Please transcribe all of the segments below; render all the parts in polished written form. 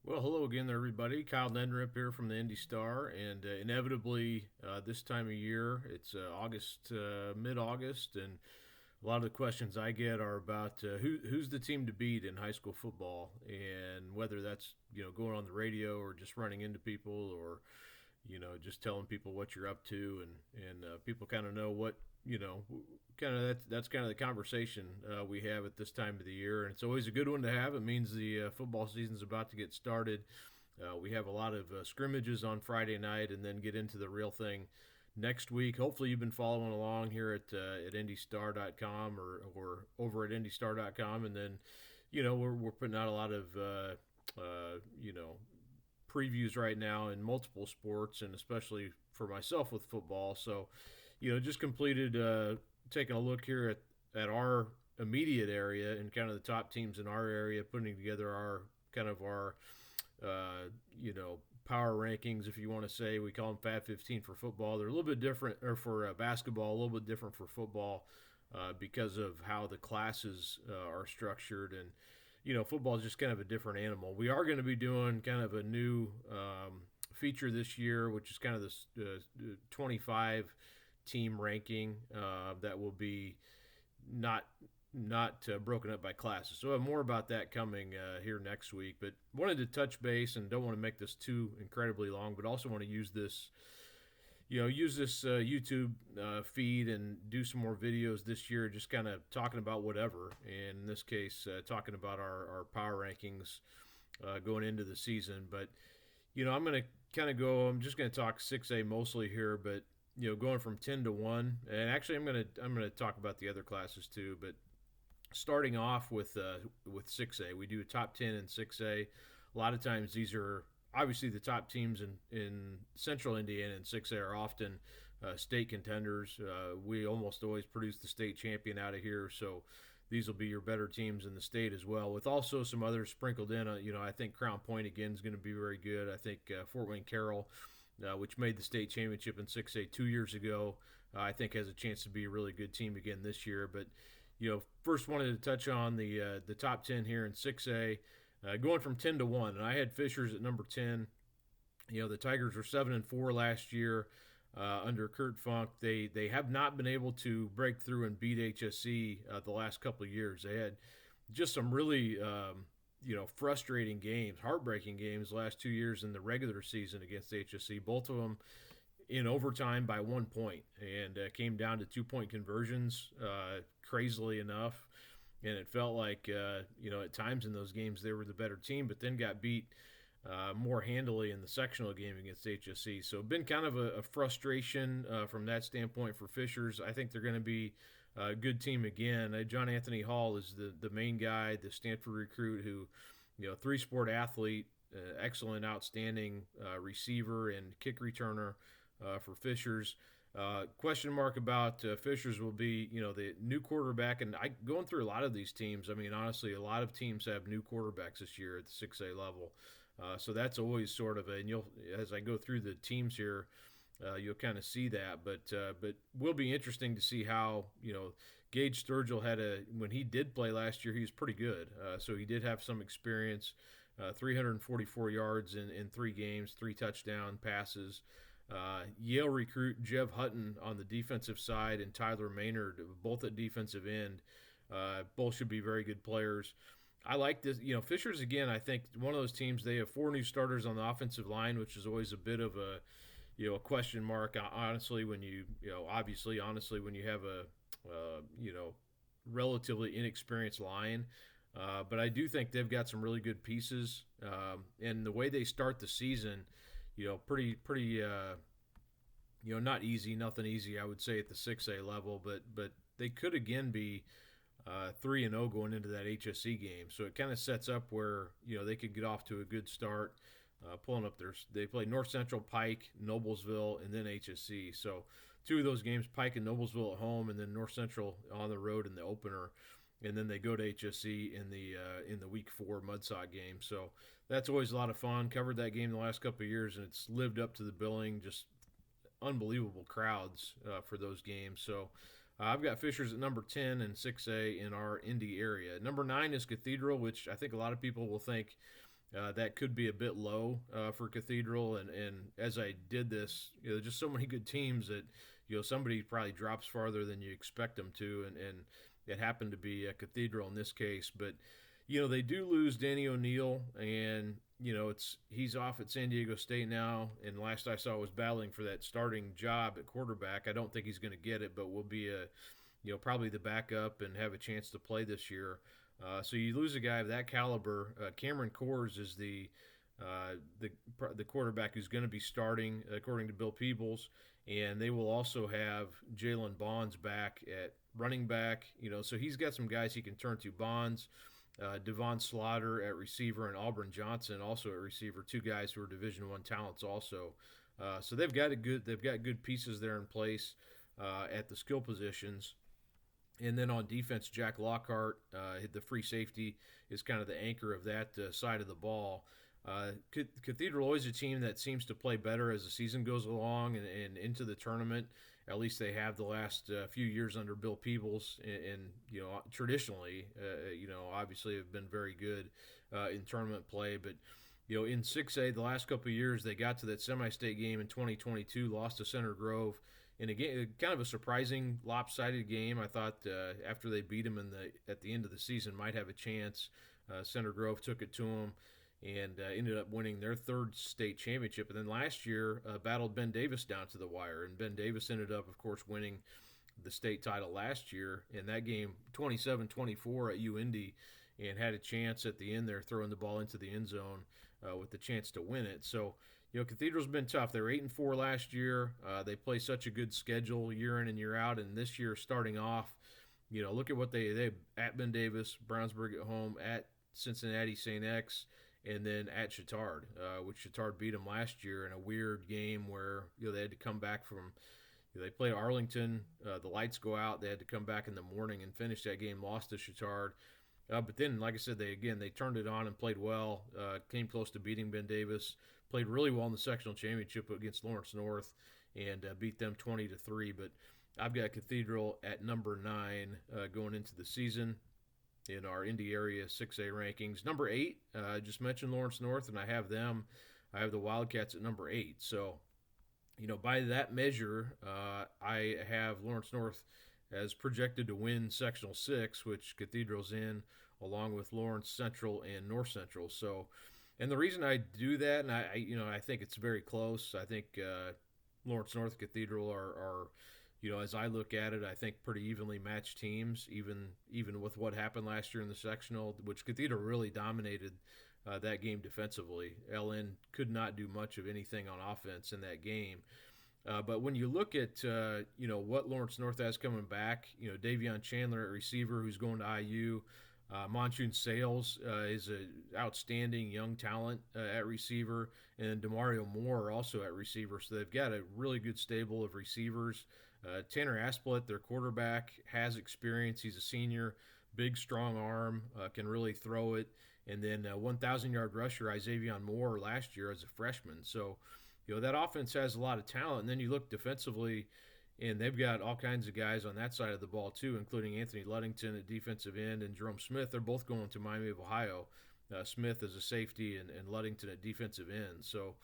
Well, hello again, there, everybody. Kyle Nedrip here from the Indy Star, and inevitably, this time of year, it's August, mid-August, and a lot of the questions I get are about who's the team to beat in high school football, and whether that's going on the radio or just running into people, or just telling people what you're up to, and people kind of know what kind of that's kind of the conversation we have at this time of the year, and it's always a good one to have. It means the football season's about to get started. We have a lot of scrimmages on Friday night, and then get into the real thing next week. Hopefully, you've been following along here at indystar.com or over at indystar.com, and then we're putting out a lot of previews right now in multiple sports, and especially for myself with football. So, just completed taking a look here at our immediate area and kind of the top teams in our area, putting together our kind of our uh, power rankings, if you want to say. We call them Fab 15 for football. They're a little bit different, or for basketball, a little bit different for football because of how the classes are structured. And football is just kind of a different animal. We are going to be doing kind of a new feature this year, which is kind of this 25 team ranking that will be not broken up by classes. So more about that coming here next week. But wanted to touch base, and don't want to make this too incredibly long, but also want to use this YouTube feed and do some more videos this year, just kind of talking about whatever. And in this case, talking about our power rankings going into the season. But I'm going to kind of go. I'm just going to talk 6A mostly here, but going from 10 to 1. And actually, I'm going to talk about the other classes too. But starting off with 6A, we do a top 10 in 6A. A lot of times these are obviously the top teams in Central Indiana in 6A are often state contenders. We almost always produce the state champion out of here, so these will be your better teams in the state as well, with also some others sprinkled in. I think Crown Point again is going to be very good. I think Fort Wayne Carroll, which made the state championship in 6A 2 years ago, I think has a chance to be a really good team again this year. But first wanted to touch on the top 10 here in 6A, going from 10 to 1. And I had Fishers at number 10. The Tigers were 7-4 last year under Kurt Funk. They have not been able to break through and beat HSC the last couple of years. They had just some really frustrating games, heartbreaking games last 2 years in the regular season against HSC. Both of them in overtime by 1 point, and came down to 2 point conversions, crazily enough. And it felt like, at times in those games they were the better team, but then got beat more handily in the sectional game against HSC. So, been kind of a frustration from that standpoint for Fishers. I think they're going to be a good team again. John Anthony Hall is the main guy, the Stanford recruit who, three-sport athlete, excellent, outstanding receiver and kick returner for Fishers. Question mark about Fishers will be, the new quarterback. And going through a lot of these teams, I mean, honestly, a lot of teams have new quarterbacks this year at the 6A level. So that's always sort of and as I go through the teams here, you'll kind of see that. But will be interesting to see how, Gage Sturgill when he did play last year, he was pretty good. So he did have some experience, 344 yards in 3 games, 3 touchdown passes. Yale recruit Jeff Hutton on the defensive side, and Tyler Maynard, both at defensive end. Both should be very good players. I like this. Fishers, again, I think one of those teams, they have 4 new starters on the offensive line, which is always a bit of a question mark. Honestly, when honestly, when you have a relatively inexperienced line. But I do think they've got some really good pieces. And the way they start the season, pretty, not easy, nothing easy, I would say, at the 6A level, but they could again be 3-0 going into that HSC game. So it kind of sets up where, they could get off to a good start, pulling up they play North Central, Pike, Noblesville, and then HSC. So 2 of those games, Pike and Noblesville at home, and then North Central on the road in the opener. And then they go to HSC in the week 4 Mudsog game. So that's always a lot of fun. Covered that game the last couple of years, and it's lived up to the billing. Just unbelievable crowds for those games. So I've got Fishers at number 10 and 6A in our Indy area. Number 9 is Cathedral, which I think a lot of people will think That could be a bit low for Cathedral, and as I did this, just so many good teams that somebody probably drops farther than you expect them to, and it happened to be a Cathedral in this case. But they do lose Danny O'Neal, and he's off at San Diego State now, and last I saw was battling for that starting job at quarterback. I don't think he's going to get it, but will be probably the backup and have a chance to play this year. So you lose a guy of that caliber. Cameron Kors is the quarterback who's going to be starting, according to Bill Peebles, and they will also have Jalen Bonds back at running back. So he's got some guys he can turn to. Bonds, Devon Slaughter at receiver, and Auburn Johnson also at receiver. Two guys who are Division I talents also. So they've got good pieces there in place at the skill positions. And then on defense, Jack Lockhart, the free safety, is kind of the anchor of that side of the ball. Cathedral always a team that seems to play better as the season goes along and into the tournament. At least they have the last few years under Bill Peebles, and traditionally, obviously have been very good in tournament play. But in 6A, the last couple of years, they got to that semi-state game in 2022, lost to Center Grove. In a game, kind of a surprising, lopsided game. I thought after they beat them at the end of the season, might have a chance. Center Grove took it to them and ended up winning their third state championship. And then last year, battled Ben Davis down to the wire, and Ben Davis ended up, of course, winning the state title last year. In that game, 27-24 at UIndy, and had a chance at the end there, throwing the ball into the end zone with the chance to win it. So. Cathedral's been tough. They were 8-4 last year. They play such a good schedule year in and year out, and this year starting off, look at what they at Ben Davis, Brownsburg at home, at Cincinnati St. X, and then at Chittard, which Chittard beat them last year in a weird game where they had to come back from. They played Arlington. The lights go out. They had to come back in the morning and finish that game. Lost to Chittard. But then, like I said, they turned it on and played well. Came close to beating Ben Davis. Played really well in the sectional championship against Lawrence North and beat them 20-3. But I've got Cathedral at number 9 going into the season in our Indy area 6A rankings. Number 8, I just mentioned Lawrence North, and I have them. I have the Wildcats at number 8. So, by that measure, I have Lawrence North as projected to win sectional 6, which Cathedral's in, along with Lawrence Central and North Central. So. And the reason I do that, and I think it's very close. I think Lawrence North Cathedral are, as I look at it, I think pretty evenly matched teams, even with what happened last year in the sectional, which Cathedral really dominated that game defensively. LN could not do much of anything on offense in that game. But when you look at, what Lawrence North has coming back, Davion Chandler at receiver, who's going to IU. Monsoon Sales is an outstanding young talent at receiver, and Demario Moore also at receiver. So they've got a really good stable of receivers. Tanner Asplet, their quarterback, has experience. He's a senior, big, strong arm, can really throw it. And then 1,000-yard rusher Isavion Moore last year as a freshman. So, that offense has a lot of talent. And then you look defensively, and they've got all kinds of guys on that side of the ball, too, including Anthony Ludington at defensive end and Jerome Smith. They're both going to Miami of Ohio. Smith as a safety and Ludington at defensive end. So,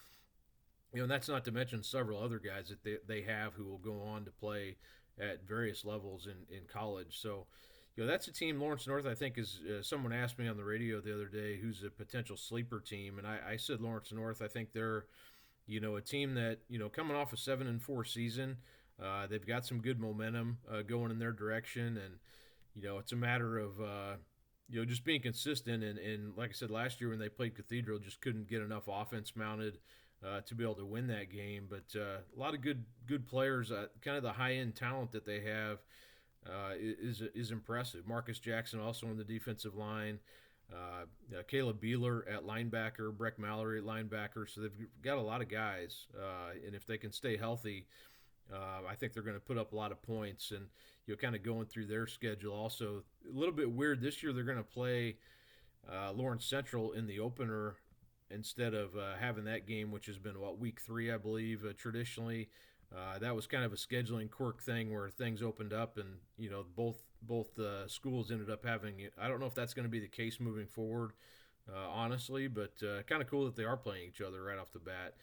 and that's not to mention several other guys that they have who will go on to play at various levels in college. So, that's a team, Lawrence North, I think, is someone asked me on the radio the other day who's a potential sleeper team, and I said Lawrence North. I think they're, a team that, coming off a 7-4 season, they've got some good momentum going in their direction, and it's a matter of just being consistent. And like I said, last year when they played Cathedral, just couldn't get enough offense mounted to be able to win that game. But a lot of good players. Kind of the high end talent that they have is impressive. Marcus Jackson also on the defensive line. Caleb Beeler at linebacker, Breck Mallory at linebacker. So they've got a lot of guys, and if they can stay healthy, I think they're going to put up a lot of points. And kind of going through their schedule also a little bit weird this year. They're going to play Lawrence Central in the opener instead of having that game, which has been week 3, I believe, traditionally. That was kind of a scheduling quirk thing where things opened up, and both schools ended up having. I don't know if that's going to be the case moving forward, honestly, but kind of cool that they are playing each other right off the bat.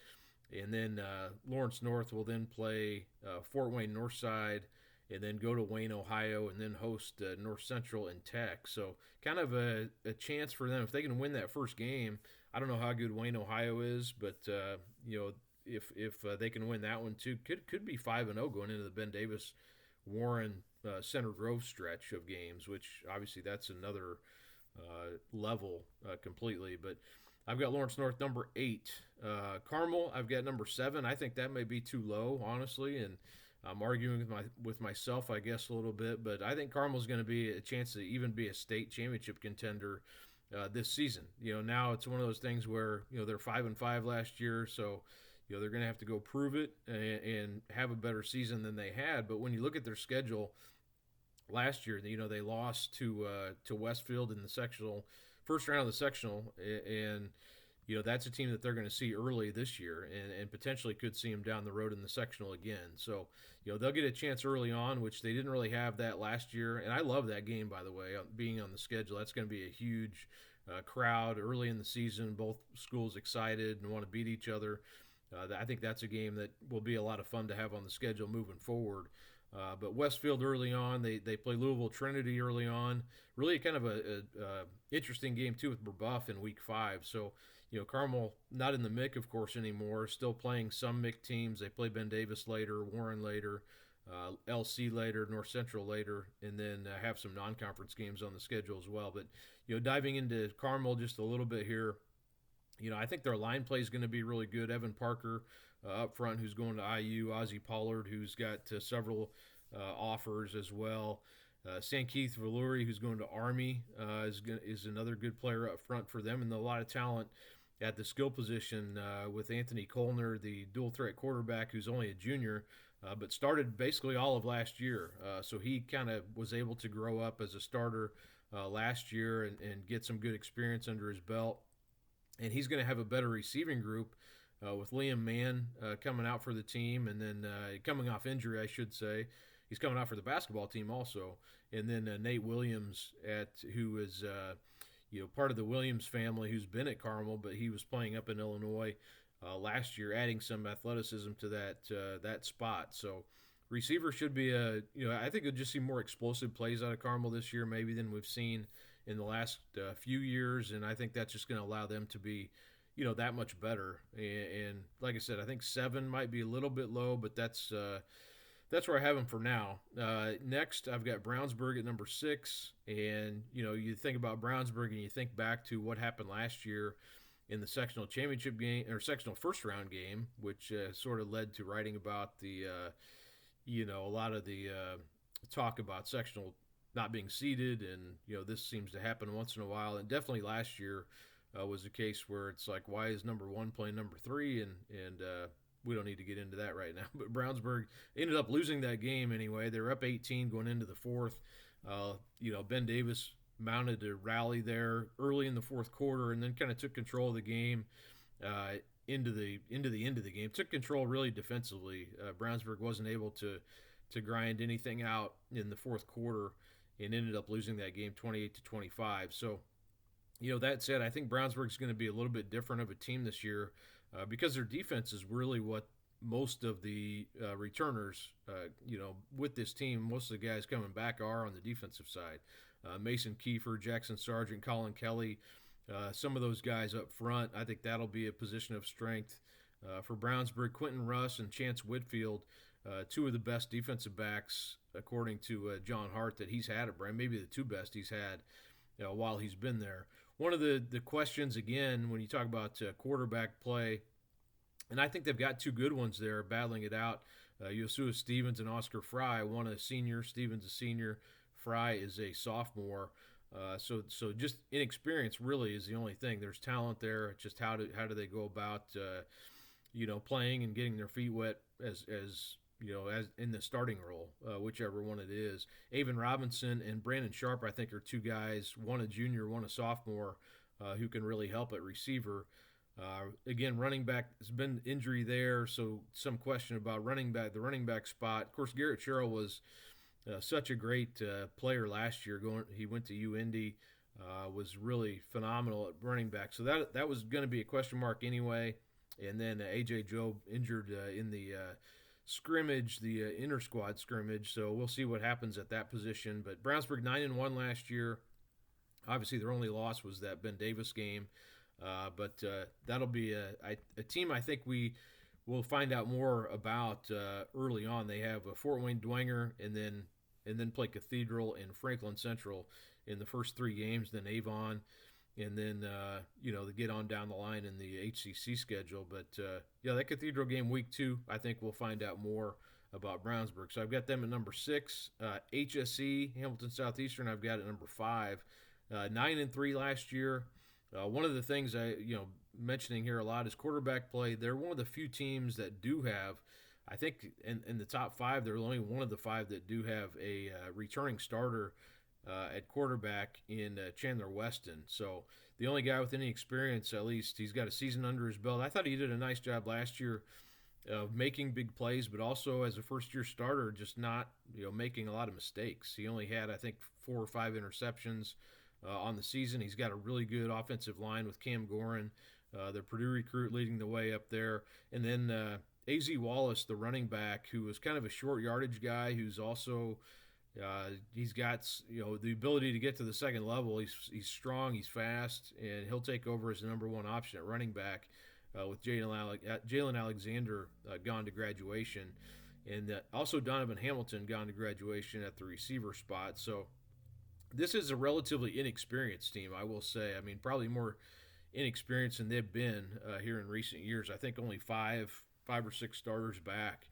And then Lawrence North will then play Fort Wayne Northside, and then go to Wayne, Ohio, and then host North Central and Tech. So kind of a chance for them if they can win that first game. I don't know how good Wayne, Ohio is, but if they can win that one too, could be 5-0 going into the Ben Davis Warren Center Grove stretch of games, which obviously that's another level completely. But I've got Lawrence North number 8. Carmel, I've got number 7. I think that may be too low, honestly, and I'm arguing with myself, I guess, a little bit. But I think Carmel's going to be a chance to even be a state championship contender this season. Now it's one of those things where they're 5-5 last year, so they're going to have to go prove it and have a better season than they had. But when you look at their schedule last year, they lost to Westfield in the sectional first round of the sectional, and that's a team that they're going to see early this year, and potentially could see them down the road in the sectional again. So they'll get a chance early on, which they didn't really have that last year. And I love that game, by the way, being on the schedule. That's going to be a huge crowd early in the season. Both schools excited and want to beat each other. I think that's a game that will be a lot of fun to have on the schedule moving forward. But Westfield early on, they play Louisville Trinity early on. Really kind of a interesting game too with Brebeuf in week 5. So Carmel not in the MIC, of course, anymore. Still playing some MIC teams. They play Ben Davis later, Warren later, LC later, North Central later, and then have some non-conference games on the schedule as well. But diving into Carmel just a little bit here. I think their line play is going to be really good. Evan Parker up front, who's going to IU. Ozzie Pollard, who's got several offers as well. Sankeith Valuri, who's going to Army, is another good player up front for them, and a lot of talent at the skill position with Anthony Colner, the dual threat quarterback, who's only a junior, but started basically all of last year. So he kind of was able to grow up as a starter last year and get some good experience under his belt. And he's going to have a better receiving group with Liam Mann coming out for the team, and then coming off injury, I should say. He's coming out for the basketball team also. And then Nate Williams, who is part of the Williams family, who's been at Carmel, but he was playing up in Illinois last year, adding some athleticism to that spot. So receiver should be I think we'll just see more explosive plays out of Carmel this year maybe than we've seen in the last few years, and I think that's just going to allow them to be, that much better. And like I said, I think 7 might be a little bit low, but that's where I have them for now. Next, I've got Brownsburg at number 6, and you think about Brownsburg and you think back to what happened last year in the sectional championship game or sectional first round game, which sort of led to writing about the a lot of the talk about sectional not being seeded, and this seems to happen once in a while, and definitely last year was a case where it's like, why is number 1 playing number 3, and we don't need to get into that right now. But Brownsburg ended up losing that game anyway. They were up 18 going into the fourth. Ben Davis mounted a rally there early in the fourth quarter, and then kind of took control of the game into the end of the game. Took control really defensively. Brownsburg wasn't able to grind anything out in the fourth quarter, and ended up losing that game 28-25. So, that said, I think Brownsburg's going to be a little bit different of a team this year because their defense is really what most of the returners, with this team, most of the guys coming back are on the defensive side. Mason Kiefer, Jackson Sargent, Colin Kelly, some of those guys up front, I think that'll be a position of strength for Brownsburg. Quentin Russ and Chance Whitfield, 2 of the best defensive backs, according to John Hart, that he's had at Brown, maybe the 2 best he's had while he's been there. One of the questions, again, when you talk about quarterback play, and I think they've got 2 good ones there battling it out, Yosua Stevens and Oscar Fry. One a senior, Stevens a senior, Fry is a sophomore. So just inexperience really is the only thing. There's talent there. It's just how do they go about playing and getting their feet wet as in the starting role, whichever one it is. Avon Robinson and Brandon Sharp, I think, are 2 guys, one a junior, one a sophomore, who can really help at receiver. Again, running back, there's been injury there, so some question about the running back spot. Of course, Garrett Sherrill was such a great player last year. He went to UIndy, was really phenomenal at running back. So that was going to be a question mark anyway. And then A.J. Jobe injured in the scrimmage, the inter squad scrimmage. So we'll see what happens at that position. But Brownsburg 9-1 last year. Obviously, their only loss was that Ben Davis game. But that'll be a team I think we will find out more about early on. They have Fort Wayne Dwenger and then play Cathedral and Franklin Central in the first 3 games, then Avon, and then they get on down the line in the HCC schedule. But that Cathedral game week 2, I think we'll find out more about Brownsburg. So I've got them at number 6. HSE Hamilton Southeastern I've got at number 5. 9-3 last year. One of the things mentioning here a lot is quarterback play. They're one of the few teams that do have, I think, in the top 5, they're only one of the 5 that do have a returning starter at quarterback in Chandler Weston. So the only guy with any experience, at least, he's got a season under his belt. I thought he did a nice job last year of making big plays, but also as a first-year starter, just not making a lot of mistakes. He only had, I think, 4 or 5 interceptions on the season. He's got a really good offensive line with Cam Gorin, the Purdue recruit, leading the way up there. And then A.Z. Wallace, the running back, who was kind of a short yardage guy, who's also he's got the ability to get to the second level. He's strong, he's fast, and he'll take over as the number 1 option at running back with Jalen Alexander gone to graduation. And also Donovan Hamilton gone to graduation at the receiver spot. So this is a relatively inexperienced team, I will say. I mean, probably more inexperienced than they've been here in recent years. I think only five or six starters back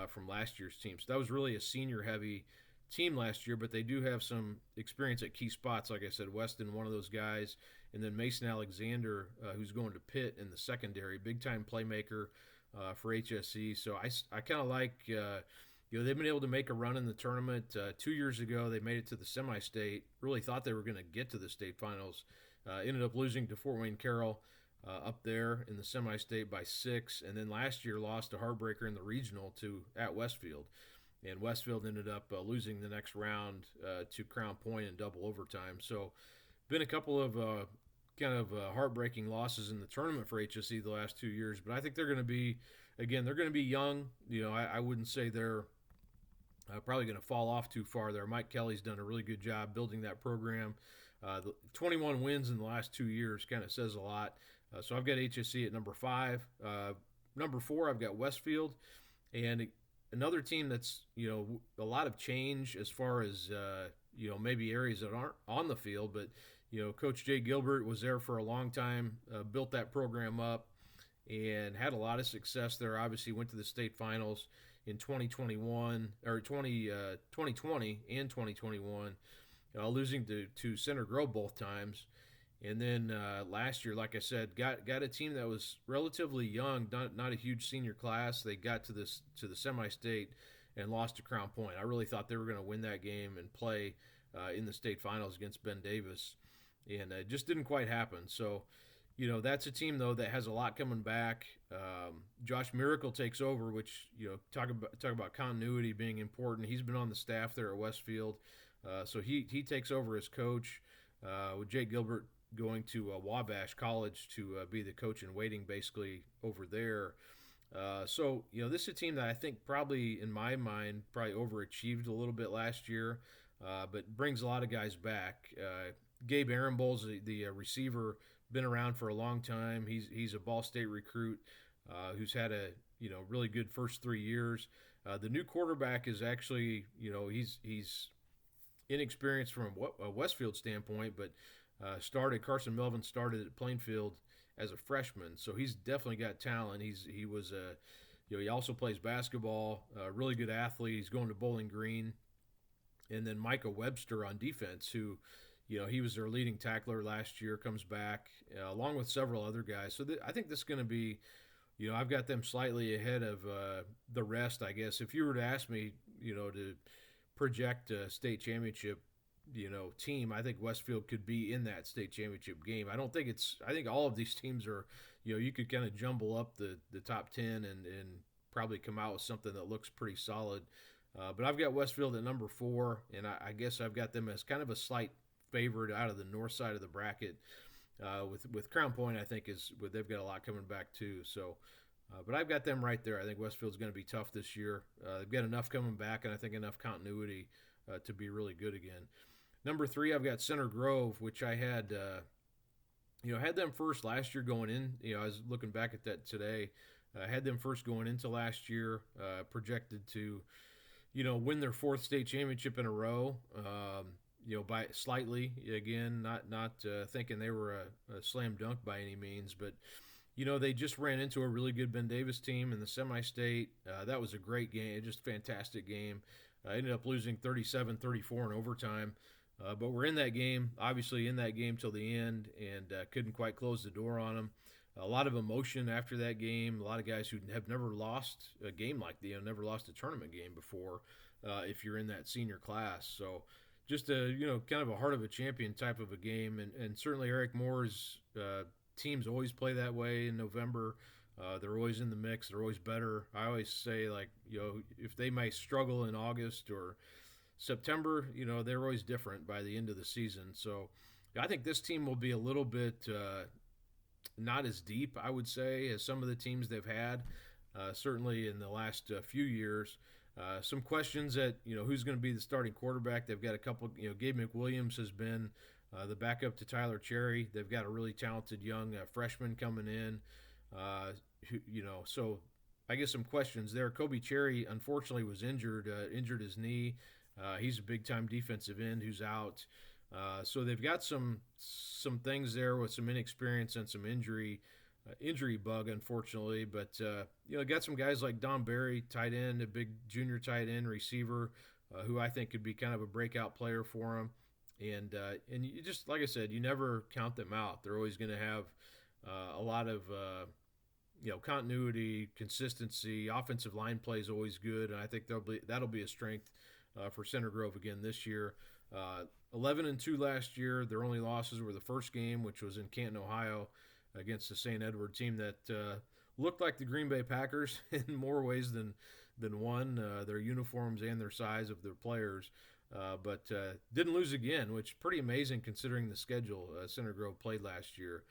from last year's team. So that was really a senior-heavy team last year, but they do have some experience at key spots. Like I said, Weston, one of those guys, and then Mason Alexander, who's going to Pitt in the secondary, big-time playmaker for HSE. So I kind of like they've been able to make a run in the tournament. 2 years ago, they made it to the semi-state. Really thought they were going to get to the state finals. Ended up losing to Fort Wayne Carroll up there in the semi-state by 6. And then last year lost a heartbreaker in the regional at Westfield. And Westfield ended up losing the next round to Crown Point in double overtime. So been a couple of heartbreaking losses in the tournament for HSE the last 2 years. But I think they're going to be, again, they're going to be young. I wouldn't say they're probably going to fall off too far there. Mike Kelly's done a really good job building that program. The 21 wins in the last 2 years kind of says a lot. So I've got HSE at number 5. Number 4, I've got Westfield. And another team that's, a lot of change as far as, maybe areas that aren't on the field. But, Coach Jay Gilbert was there for a long time, built that program up, and had a lot of success there. Obviously went to the state finals in 2020 and 2021, losing to Center Grove both times. And then last year, like I said, got a team that was relatively young, not a huge senior class. They got to the semi-state and lost to Crown Point. I really thought they were going to win that game and play in the state finals against Ben Davis, and it just didn't quite happen. So, that's a team, though, that has a lot coming back. Josh Miracle takes over, which, talk about continuity being important. He's been on the staff there at Westfield, so he takes over as coach with Jake Gilbert going to Wabash College to be the coach in waiting basically over there. So, this is a team that I think probably, in my mind, probably overachieved a little bit last year, but brings a lot of guys back. Gabe Arenbowl's the receiver, been around for a long time. He's a Ball State recruit who's had a really good first 3 years. The new quarterback is actually he's inexperienced from a Westfield standpoint, but Carson Melvin started at Plainfield as a freshman, so he's definitely got talent. He was he also plays basketball, really good athlete. He's going to Bowling Green, and then Micah Webster on defense, who he was their leading tackler last year, comes back along with several other guys. So I think this is going to be, I've got them slightly ahead of the rest, I guess. If you were to ask me, to project a state championship, team, I think Westfield could be in that state championship game. I think all of these teams are, you could kind of jumble up the top 10 and probably come out with something that looks pretty solid. But I've got Westfield at number 4, and I guess I've got them as kind of a slight favorite out of the north side of the bracket. With Crown Point, I think they've got a lot coming back too. So, but I've got them right there. I think Westfield's going to be tough this year. They've got enough coming back, and I think enough continuity to be really good again. Number 3, I've got Center Grove, which I had had them first last year going in. I was looking back at that today. I had them first going into last year, projected to win their 4th state championship in a row. By slightly again, not thinking they were a slam dunk by any means, but they just ran into a really good Ben Davis team in the semi-state. That was a great game, just a fantastic game. Ended up losing 37-34 in overtime, but we're in that game, obviously in that game till the end, and couldn't quite close the door on them. A lot of emotion after that game. A lot of guys who have never lost a game like that, never lost a tournament game before, if you're in that senior class. So just a kind of a heart of a champion type of a game, and certainly Eric Moore's teams always play that way in November. They're always in the mix. They're always better. I always say, if they might struggle in August or September, they're always different by the end of the season. So I think this team will be a little bit not as deep, I would say, as some of the teams they've had, certainly in the last few years. Some questions that, who's going to be the starting quarterback. They've got a couple, Gabe McWilliams has been the backup to Tyler Cherry. They've got a really talented young freshman coming in. So I guess some questions there. Kobe Cherry, unfortunately, was injured his knee. He's a big-time defensive end who's out. So they've got some things there with some inexperience and some injury bug, unfortunately. But got some guys like Don Berry, tight end, a big junior tight end receiver, who I think could be kind of a breakout player for him. And you just, like I said, you never count them out. They're always going to have a lot of continuity, consistency. Offensive line play is always good, and I think that'll be a strength for Center Grove again this year. 11-2 last year. Their only losses were the first game, which was in Canton, Ohio, against the St. Edward team that looked like the Green Bay Packers in more ways than one. Their uniforms and their size of their players, but didn't lose again, which is pretty amazing considering the schedule Center Grove played last year.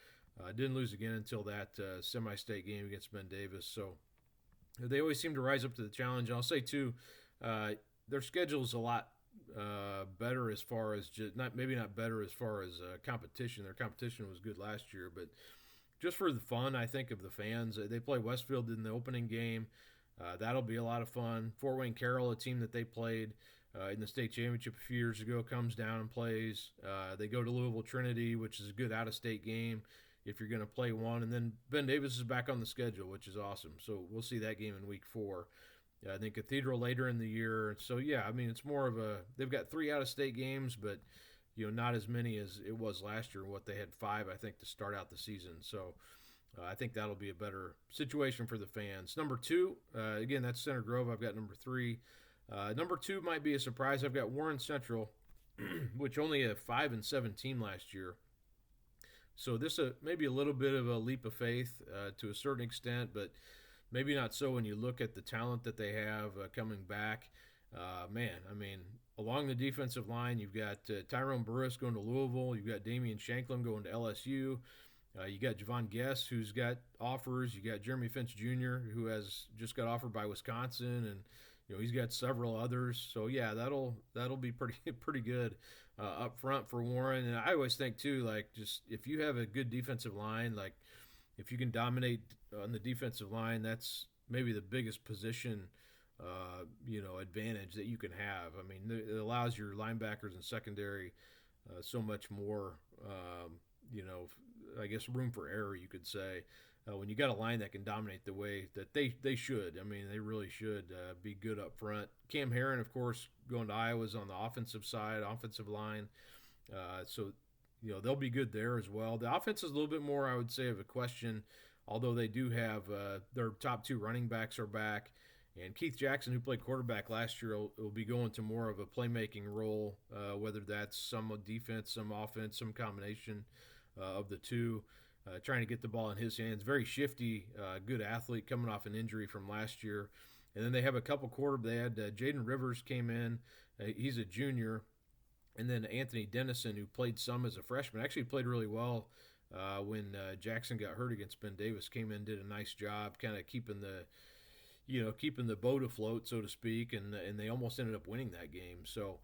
Didn't lose again until that semi-state game against Ben Davis. So they always seem to rise up to the challenge. And I'll say too, their schedule is a lot better as far as not better as far as competition. Their competition was good last year, but just for the fun, I think, of the fans, they play Westfield in the opening game. That'll be a lot of fun. Fort Wayne Carroll, a team that they played in the state championship a few years ago, comes down and plays. They go to Louisville Trinity, which is a good out-of-state game if you're going to play one. And then Ben Davis is back on the schedule, which is awesome. So we'll see that game in week 4. I think Cathedral later in the year. So, yeah, I mean, it's more of they've got 3 out-of-state games, but, not as many as it was last year. What they had 5, I think, to start out the season. So I think that'll be a better situation for the fans. Number 2, again, that's Center Grove. I've got number 3. Number 2 might be a surprise. I've got Warren Central, which only a 5-7 team last year. So this may be a little bit of a leap of faith to a certain extent, but maybe not so when you look at the talent that they have coming back. Along the defensive line, you've got Tyrone Burris going to Louisville. You've got Damian Shanklin going to LSU. You got Javon Guess, who's got offers. You got Jeremy Finch Jr., who has just got offered by Wisconsin, and he's got several others. So yeah, that'll be pretty good up front for Warren. And I always think too, just if you have a good defensive line, if you can dominate on the defensive line, that's maybe the biggest position advantage that you can have. I mean, it allows your linebackers and secondary so much more, I guess room for error, you could say, when you got a line that can dominate the way that they should. I mean, they really should be good up front. Cam Herron, of course, going to Iowa's on the offensive side, offensive line. So they'll be good there as well. The offense is a little bit more, I would say, of a question, although they do have their top 2 running backs are back. And Keith Jackson, who played quarterback last year, will be going to more of a playmaking role, whether that's some defense, some offense, some combination of the two, trying to get the ball in his hands. Very shifty, good athlete coming off an injury from last year. And then they have a couple they had Jaden Rivers came in. He's a junior. And then Anthony Dennison, who played some as a freshman, actually played really well when Jackson got hurt against Ben Davis. Came in, did a nice job, kind of keeping the boat afloat, so to speak, and they almost ended up winning that game. So,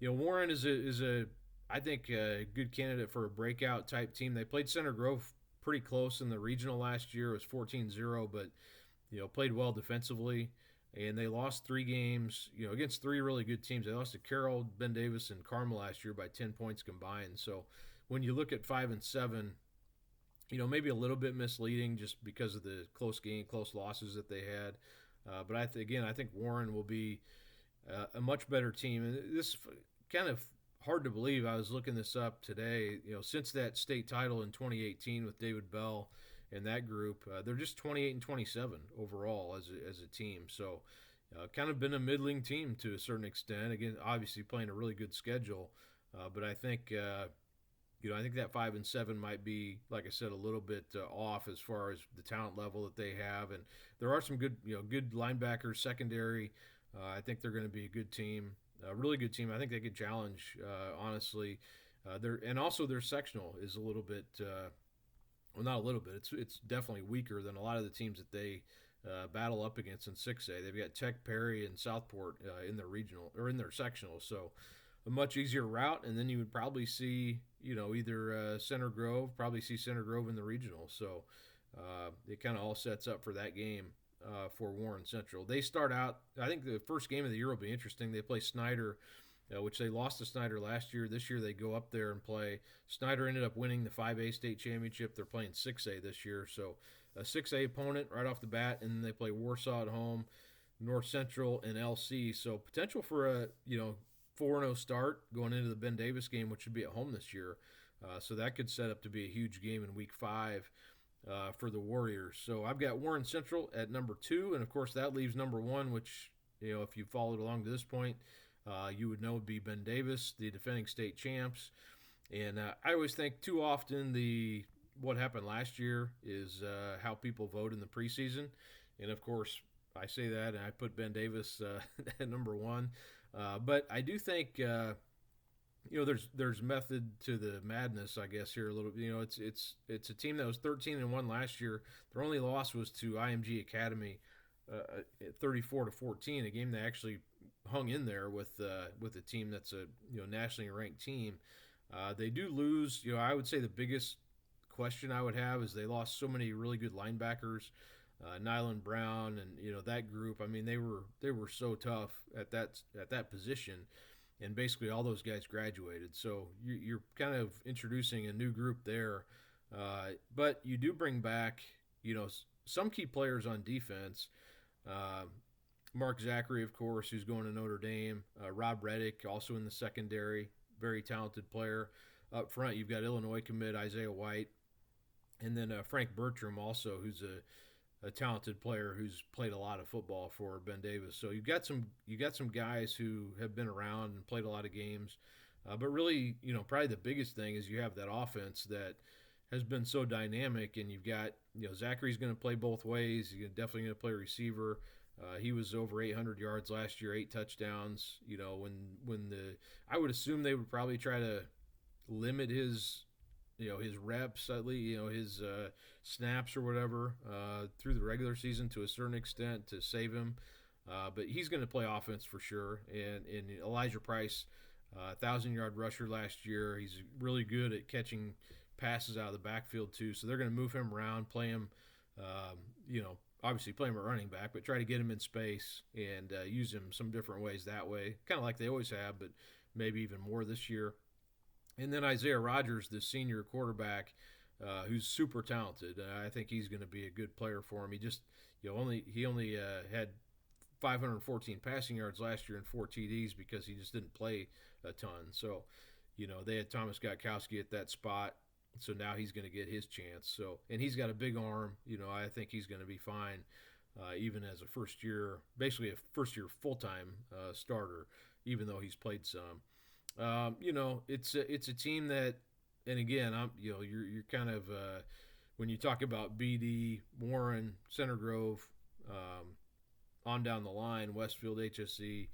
Warren is a I think a good candidate for a breakout type team. They played Center Grove pretty close in the regional last year. It was 14-0, but played well defensively. And they lost 3 games, against 3 really good teams. They lost to Carroll, Ben Davis, and Carmel last year by 10 points combined. So when you look at 5-7, maybe a little bit misleading just because of the close losses that they had. But I think Warren will be a much better team. And this kind of hard to believe. I was looking this up today. Since that state title in 2018 with David Bell and that group, they're just 28-27 overall as a team. So, kind of been a middling team to a certain extent. Again, obviously playing a really good schedule, but I think I think that 5-7 might be, like I said, a little bit off as far as the talent level that they have, and there are some good linebackers, secondary. I think they're going to be a good team, a really good team. I think they could challenge, honestly. And also their sectional is a little bit, well, not a little bit. It's definitely weaker than a lot of the teams that they battle up against in 6A. They've got Tech, Perry, and Southport in their regional or in their sectional, so a much easier route. And then you would probably see either Center Grove, probably see Center Grove in the regional. So it kind of all sets up for that game for Warren Central. They start out. I think the first game of the year will be interesting. They play Snyder, which they lost to Snyder last year. This year they go up there and play. Snyder ended up winning the 5A state championship. They're playing 6A this year, so a 6A opponent right off the bat, and then they play Warsaw at home, North Central, and LC. So potential for a 4-0 start going into the Ben Davis game, which should be at home this year. So that could set up to be a huge game in Week 5 for the Warriors. So I've got Warren Central at number 2, and of course that leaves number 1, which if you followed along to this point, you would know would be Ben Davis, the defending state champs. And I always think too often what happened last year is how people vote in the preseason. And of course, I say that and I put Ben Davis at number 1. But I do think there's method to the madness, I guess, here a little. It's a team that was 13-1 last year. Their only loss was to IMG Academy, 34-14, a game they actually hung in there with a team that's a nationally ranked team. They do lose. I would say the biggest question I would have is they lost so many really good linebackers, Nyland Brown, and that group. I mean, they were so tough at that position, and basically all those guys graduated. So you're kind of introducing a new group there, but you do bring back some key players on defense. Mark Zachary, of course, who's going to Notre Dame. Rob Reddick, also in the secondary, very talented player. Up front, you've got Illinois commit Isaiah White, and then Frank Bertram, also, who's a talented player who's played a lot of football for Ben Davis. So you got some guys who have been around and played a lot of games. But really, probably the biggest thing is you have that offense that has been so dynamic, and you've got Zachary's going to play both ways. He's definitely going to play receiver. He was over 800 yards last year, 8 touchdowns. I would assume they would probably try to limit his reps, at least, his snaps or whatever through the regular season to a certain extent to save him. But he's going to play offense for sure. And Elijah Price, 1,000-yard rusher last year. He's really good at catching passes out of the backfield too. So they're going to move him around, play him, obviously play him at running back, but try to get him in space and use him some different ways that way, kind of like they always have, but maybe even more this year. And then Isaiah Rogers, the senior quarterback, who's super talented. I think he's going to be a good player for him. He just only had 514 passing yards last year and 4 TDs because he just didn't play a ton. So, they had Thomas Gotkowski at that spot. So now he's going to get his chance. So, and he's got a big arm. I think he's going to be fine, even as basically a first-year full-time starter, even though he's played some. It's a team that, and again, you're kind of when you talk about BD, Warren, Center Grove, on down the line, Westfield, HSE.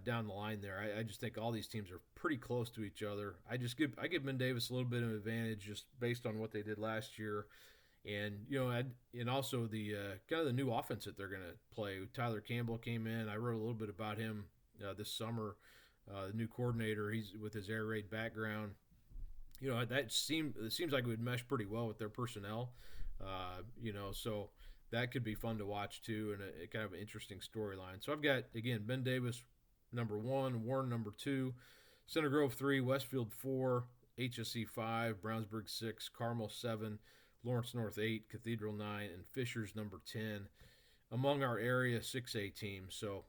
down the line there. I just think all these teams are pretty close to each other. I give Ben Davis a little bit of an advantage just based on what they did last year, and and also the kind of the new offense that they're going to play. Tyler Campbell came in. I wrote a little bit about him this summer. The new coordinator, he's with his air raid background. It seems like it would mesh pretty well with their personnel. So that could be fun to watch too, and a kind of an interesting storyline. So I've got again Ben Davis number one, Warren number two, Center Grove three, Westfield four, HSC five, Brownsburg six, Carmel seven, Lawrence North eight, Cathedral nine, and Fishers number 10 among our area 6A teams. So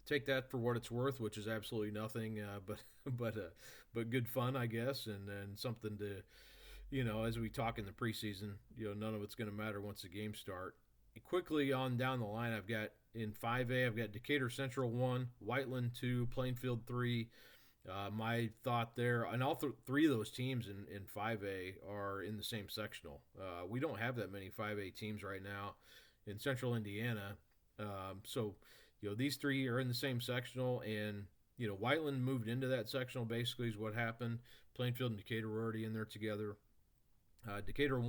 take that for what it's worth, which is absolutely nothing, but good fun, I guess, and something to as we talk in the preseason, none of it's going to matter once the games start. Quickly on down the line, I've got in 5A, I've got Decatur Central 1, Whiteland 2, Plainfield 3. My thought there, and all three of those teams in 5A are in the same sectional. We don't have that many 5A teams right now in Central Indiana. So, these three are in the same sectional, and, Whiteland moved into that sectional basically is what happened. Plainfield and Decatur were already in there together. Decatur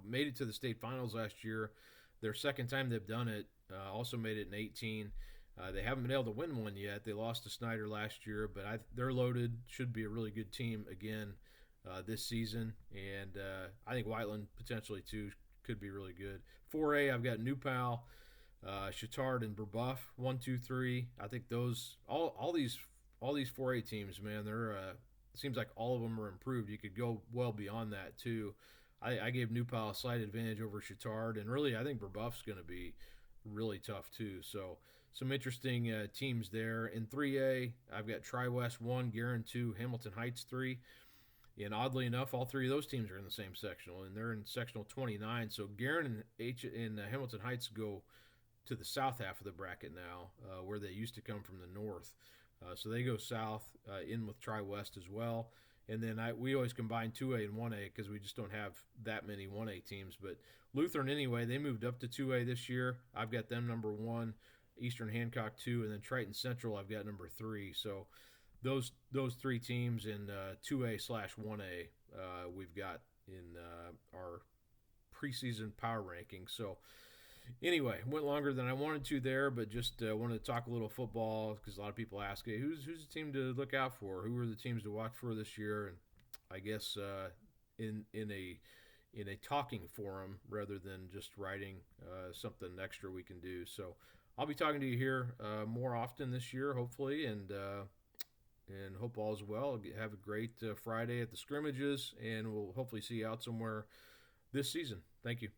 made it to the state finals last year. Their second time they've done it, also made it in 18. They haven't been able to win one yet. They lost to Snyder last year, but they're loaded. Should be a really good team again this season. And I think Whiteland potentially too could be really good. 4A, I've got New Pal, Chittard, and Brebeuf. 1, 2, 3. I think those all these 4A teams, man, they're seems like all of them are improved. You could go well beyond that too. I gave New Pal a slight advantage over Chittard, and really I think Brebeuf's going to be really tough too. So some interesting teams there. In 3A, I've got Tri-West 1, Guerin 2, Hamilton Heights 3. And oddly enough, all three of those teams are in the same sectional, and they're in sectional 29. So Guerin and Hamilton Heights go to the south half of the bracket now, where they used to come from the north. So they go south in with Tri-West as well. And then we always combine 2A and 1A because we just don't have that many 1A teams. But Lutheran, anyway, they moved up to 2A this year. I've got them number 1, Eastern Hancock 2, and then Triton Central I've got number 3. So those three teams in 2A/1A we've got in our preseason power rankings. So anyway, went longer than I wanted to there, but just wanted to talk a little football because a lot of people ask, hey, who's the team to look out for? Who are the teams to watch for this year? And I guess in a talking forum rather than just writing something extra we can do. So I'll be talking to you here more often this year, hopefully, and hope all's well. Have a great Friday at the scrimmages, and we'll hopefully see you out somewhere this season. Thank you.